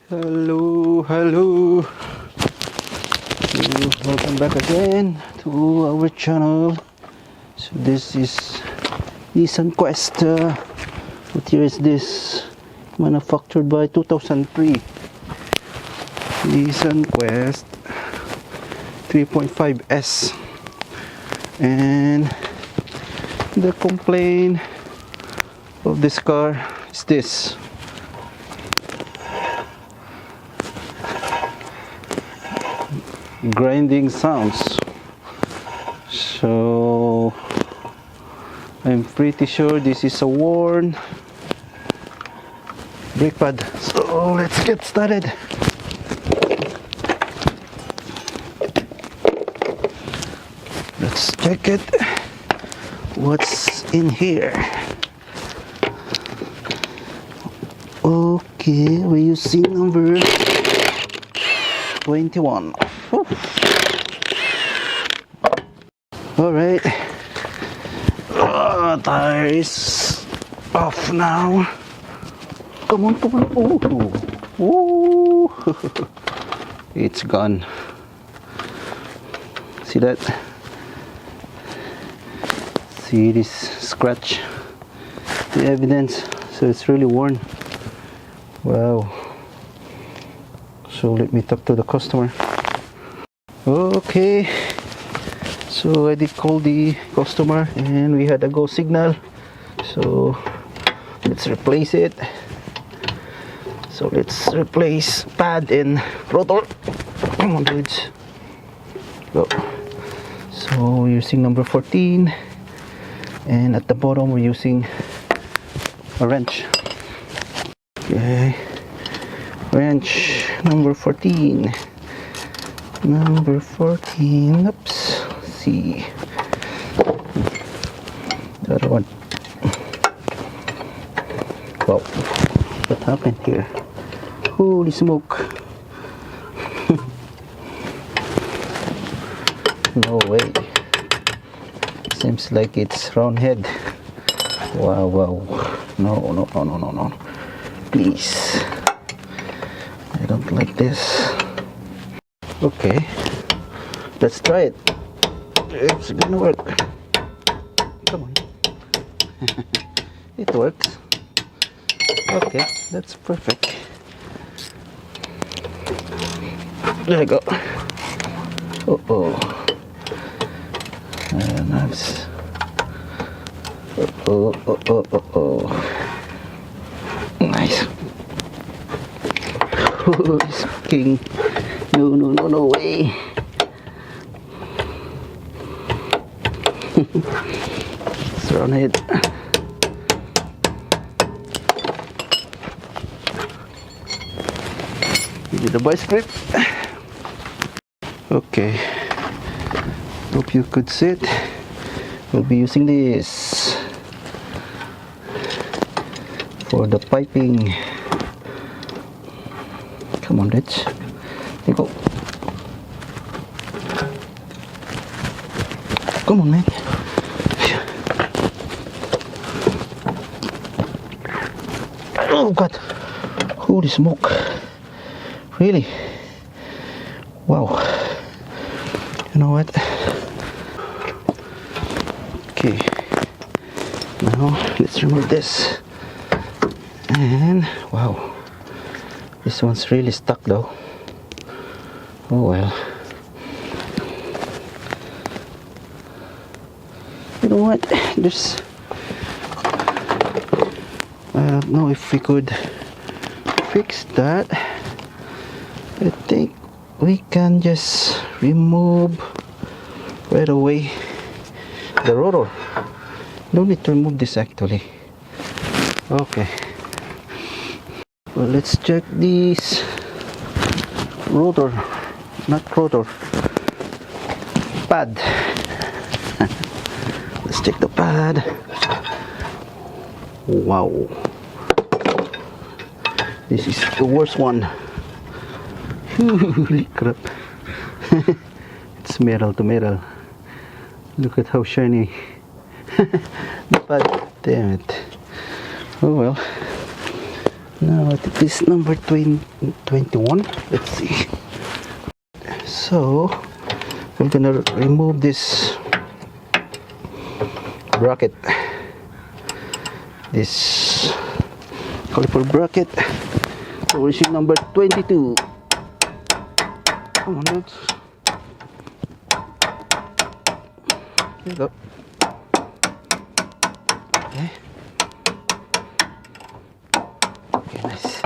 Hello, hello. Welcome back again to our channel. So this is Nissan Quest. What year is this? Manufactured by 2003. Nissan Quest 3.5S. And the complaint of this car is this: grinding sounds. So I'm pretty sure this is a worn brake pad. So let's get started. Let's check it. What's in here? Okay, we're using number 21. All right. Tire is off now. Come on, come on. Ooh. It's gone. See that? See this scratch? The evidence. So it's really worn. Wow. So let me talk to the customer. Okay. So I did call the customer and we had a go signal. So let's replace it. So let's replace pad and rotor. Come on, dudes. Go. So we're using number 14. And at the bottom we're using a wrench. Okay. Wrench number 14. Number 14. Oops. See. The other one. Wow. What happened here? Holy smoke. No way. Seems like it's round head. Wow, wow. No. Please. I don't like this. Okay. Let's try it. It's gonna work. Come on. It works. Okay, that's perfect. There you go. Uh-oh. Nice. Uh-oh. Nice. Oh, it's fucking... No way. It's round head. Give you the vice grip. Okay. Hope you could see it. We'll be using this for the piping. Come on, let's go. Come on, man. Oh God! Holy smoke! Really? Wow. You know what? Okay. Now let's remove this. And wow, this one's really stuck though. Oh well. You know what? There's... I don't know if we could fix that. I think we can just remove right away the rotor. No need to remove this actually. Okay. Well, let's check this rotor. Not rotor. Pad. Let's check the pad. Wow. This is the worst one. Holy crap. It's metal to metal. Look at how shiny. The pad. Damn it. Oh well. Now I think this is number 21. Let's see. So I'm gonna remove this bracket, this caliper bracket. So we're seeing number 22. Come on, let's. There you go. Okay. Okay, nice.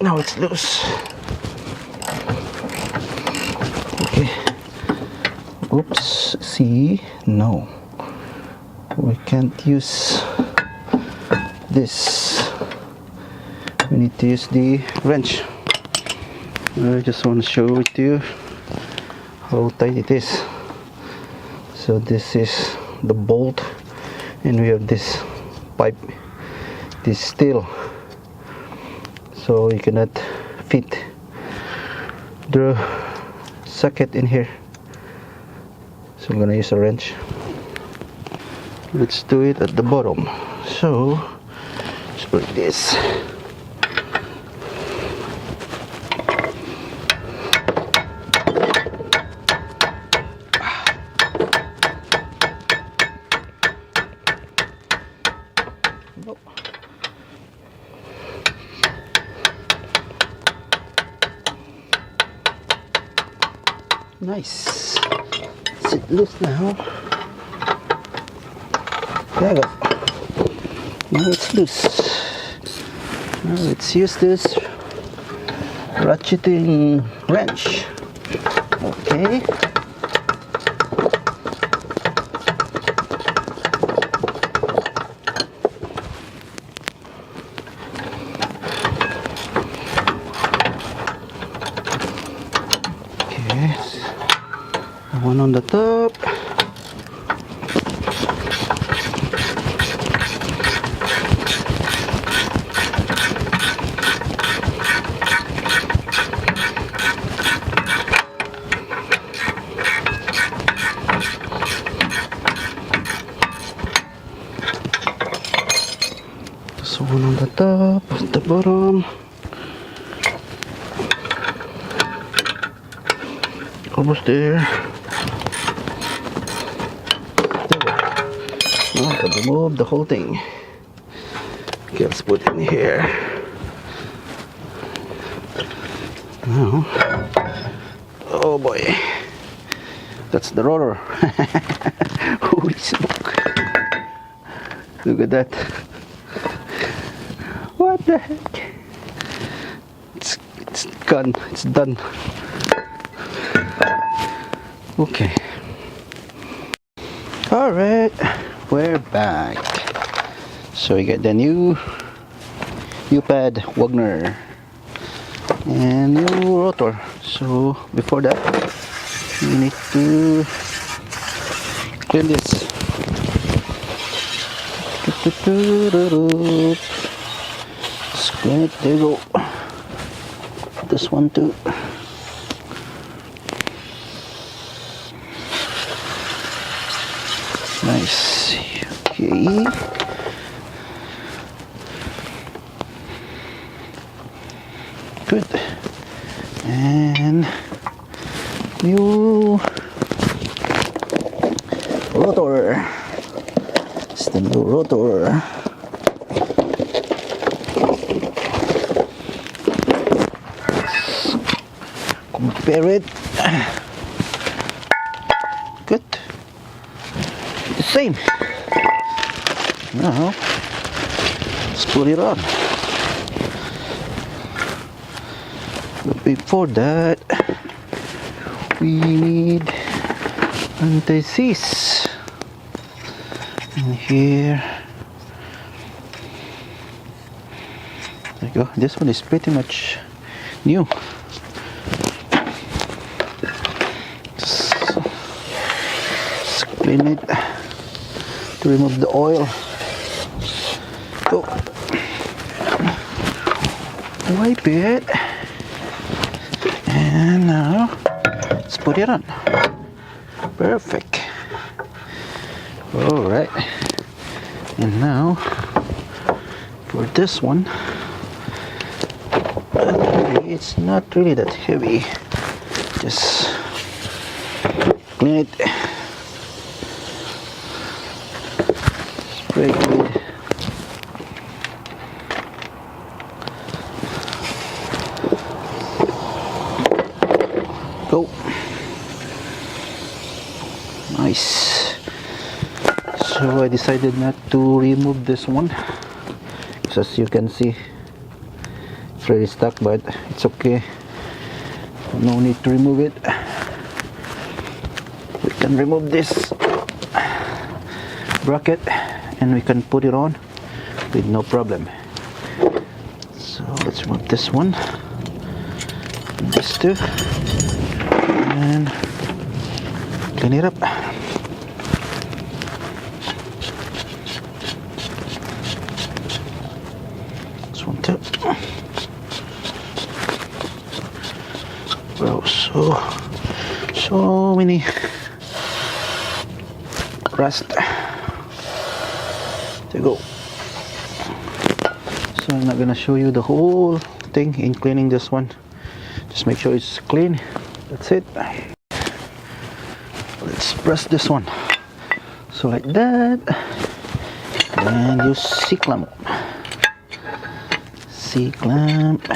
Now it's loose. Okay. Oops. See? No. We can't use this. We need to use the wrench. I just want to show it to you how tight it is. So this is the bolt, and we have this pipe, this steel, so you cannot fit the socket in here. So I'm gonna use a wrench. Let's do it at the bottom. So just put this. Nice. Is it loose now? There we go. Now it's loose. Now let's use this ratcheting wrench. Okay. One on the top. So one on the top, the bottom. Almost there. Now I can remove the whole thing. Okay, let's put it in here. Now, oh boy, that's the rotor. Holy smoke! Look at that. What the heck? It's gone. It's done. Okay. All right. We're back. So we got the new pad Wagner and new rotor. So before that, we need to clean this. Just clean it. There you go. This one too. Nice. Okay. Good. And new rotor. It's the new rotor. Compare it. Good. The same. Now let's put it on. But before that, we need anti-seize in here. There you go. This one is pretty much new. Just clean it to remove the oil. Go. Wipe it. And now let's put it on. Perfect. All right. And now for this one, Actually, it's not really that heavy. Just clean it. Spray it. Go. Nice. So I decided not to remove this one, because as you can see, it's really stuck, but it's okay. No need to remove it. We can remove this bracket and we can put it on with no problem. So let's remove this one, this too, and clean it up. This one too. Wow, so many rust. There you go. So I'm not gonna show you the whole thing in cleaning this one. Just make sure it's clean. That's it. Let's press this one. So like that. And use C-clamp. C-clamp.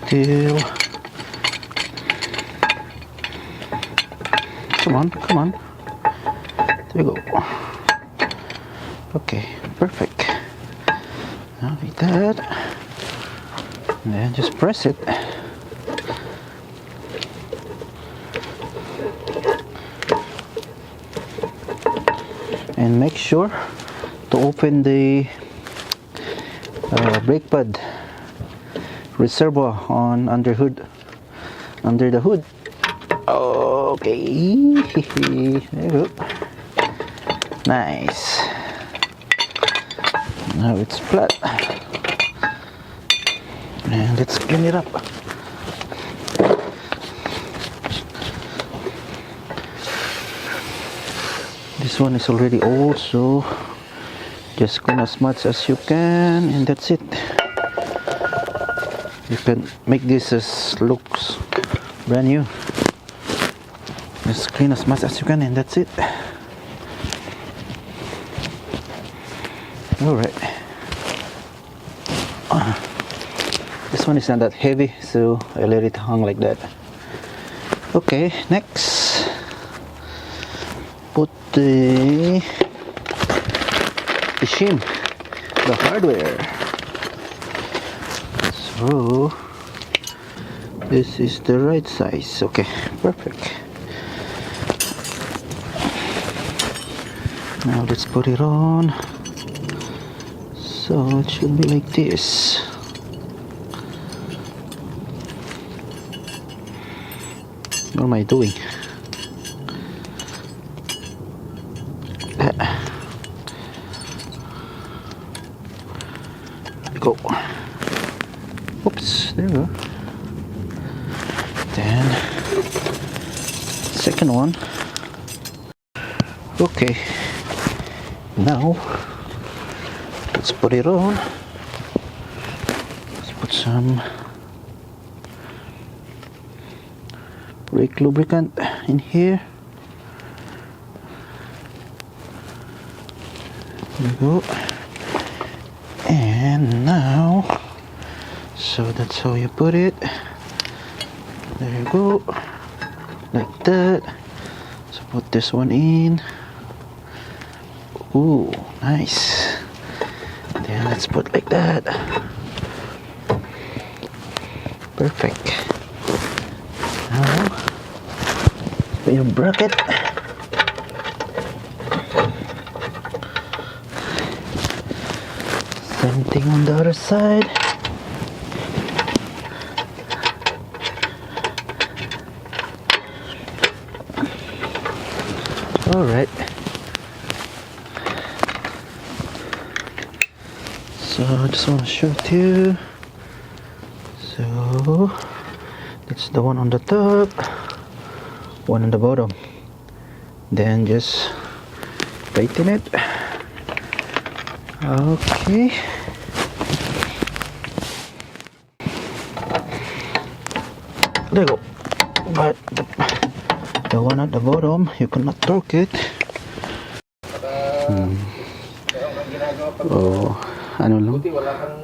Still. Come on. There you go. Okay, perfect. Now like that. And then just press it. And make sure to open the brake pad reservoir on under the hood. Okay. There you go. Nice. Now it's flat. And let's clean it up. This one is already old, so just clean as much as you can, and that's it. You can make this as looks brand new. Just clean as much as you can, and that's it. Alright. This one is not that heavy, so I let it hang like that. Okay, next. Put the shim, the hardware. So this is the right size. Okay, perfect. Now let's put it on. So it should be like this. What am I doing? Go. Oops, there we go. Then second one. Okay. Now let's put it on. Let's put some brake lubricant in here. There we go. And now, so that's how you put it. There you go, like that. So put this one in. Ooh, nice. Then let's put like that. Perfect. Now put your bracket. Same thing on the other side. All right. So I just want to show it to you. So that's the one on the top, one on the bottom. Then just tighten it. Okay. There you go. But the one at the bottom, you cannot torque it. Oh, ano lang? Buti wala kang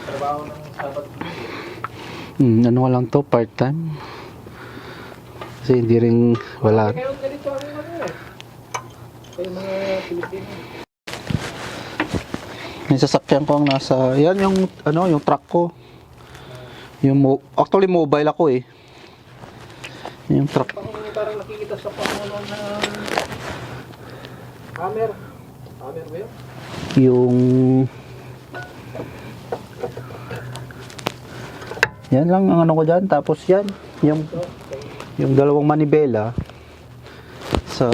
trabaho ng Sabat. Ano lang to, part-time. Kasi hindi rin wala. Ngayon ganito ang ano eh. Kaya mga Pilipino. May sasakyan ko ang nasa, yan yung ano, yung truck ko. Actually mobile ako eh. Yung truck. Parang nakikita sa pangulo na hammer. Hammer ba yun? Yung yan lang ang ano ko dyan. Tapos yan yung dalawang manibela sa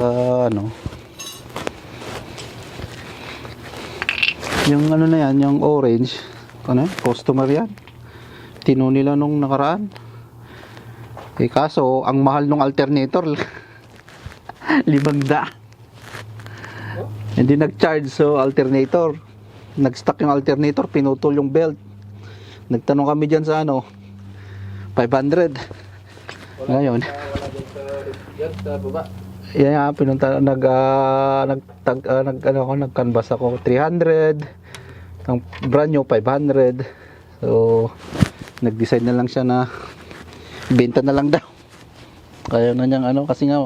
ano, yung ano na yan, yung orange ano, customer yan, tino nila nung nakaraan eh, kaso ang mahal nung alternator 500. Hindi nag-charge, so alternator nag-stuck yung alternator, pinutol yung belt. Nagtanong kami dyan sa ano 500. Ngayon Yan sa baba. yan, pinunta nag-canvas ako 300, ang brand new 500. So nag-decide na lang siya na benta na lang daw. Kaya na niyang ano, kasi nga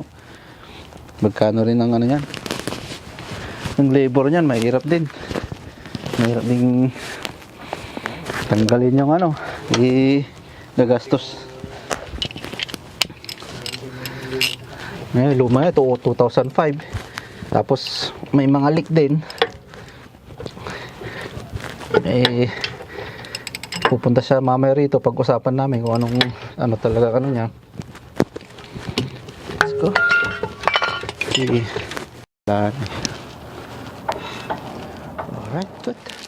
magkano rin ang ano yan, yung labor niyan, mahirap din tanggalin yung ano, nagastos. Ngayon luma ito, 2005. Tapos may mga leak din. Eh pupunta siya mamaya rito, pag-usapan namin kung anong ano talaga ano niya. Let's go. Okay. Alright, good.